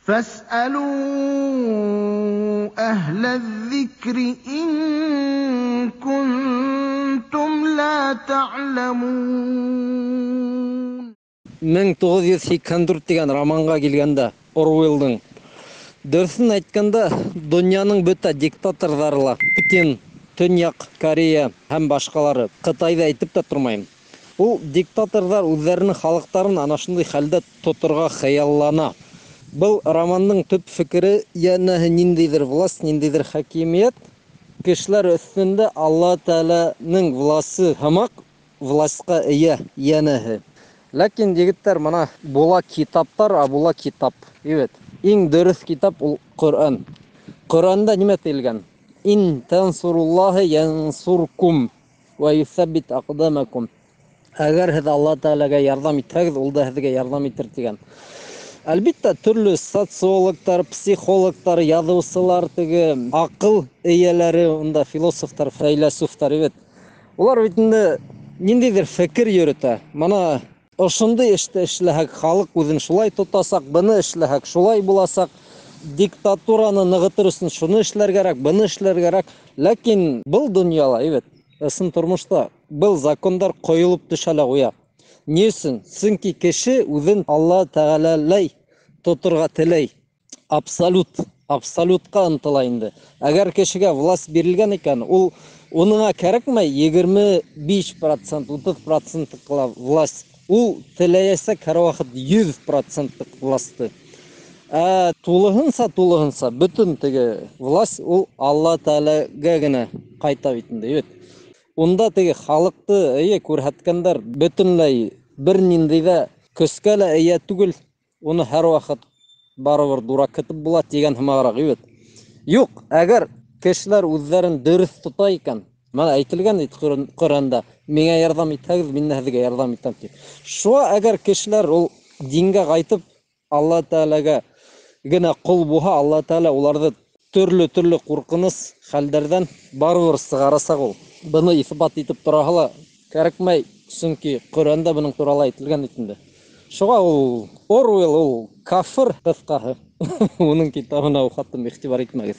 فاسألوا أهل الذكر إن كنتم لا تعلمون. 1984 деген романға келгенде Оруэллдың дөресін айтканда дөньяның бөтә диктаторлары Путин, Төньяк Корея һәм башкалары Кытайды әйтеп тә тормайм. Ул диктаторлар үзләренең халыктарын ана шундый хәлдә тоторга хыяллана. Был романның төп фикере янәһе ниндидер власть, ниндидер хакимият кешеләр өстендә Алла Тәгаләнең власы һәмак властька ия янәһе. Ләкин егетләр моны була китаптар, була китап. Evet. Иң дөрес китап ул Коръан. Коръанда нимә тиелгән? Ин тансуруллаһи янсуркум ва юсаббит aqdamakum. Әгәр һез Алла Тәгаләгә ярдәм итсәгез, ул да һезгә ярдәм итер дигән. Әлбәттә, төрле социологтар, психологтар, язучылар, теге акыл ияләре, унда философтар, фәйләсүфтар, evet. Улар бит инде ниндидер фикер йөрөтә. Моны ошондый эштә эшләһәк, халык үзен шулай тотасак, быны эшләһәк, шулай буласак, диктатураны ныгытыр өчен шуны эшләргә кирәк, быны эшләргә кирәк. Ләкин был дөньяла, evet, ысын тормышта был закондар коелып төшәлә куя. Ни өчен? Чөнки кеше үзен Алла Тәгаләләй тоторга теләй. Абсолютка ынтыла инде. Әгәр кешегә власть бирелгән икән, ул уныңа кирәкмәй 25%, 30% власть. Ул теләясәк һәр вакыт 100% власты. Тулыһынса бөтен теге власть ул Алла Тәгаләгә генә кайта бит инде. Унда теге халыкты күрһәткәндәр бөтенләй бер ниндәй дә көскә лә ия түгел. Уны һәр вакыт барыбер дурак көтеп була дигән һәмарак. Юк, әгәр кешеләр үзләрен дөрес тота икән, менә әйтелгән ит Коръанда, миңа ярдәм итсәгез, мин һезгә ярдәм итәм дип. Шуңа әгәр кешеләр ул дингә кайтып Алла Тәгаләгә генә кул булһа, Алла Тәгалә уларны төрле куркыныс хәлләрдән барыбер сыгарасак ул. Быны исбат итеп тораһы ла кирәкмәй, чөнки Коръанда буның турында әйтелгән ит инде. Шуңа ул Оруэлл ул кафир кыскаһы. Уның китабына укытып игътибар итмәгез.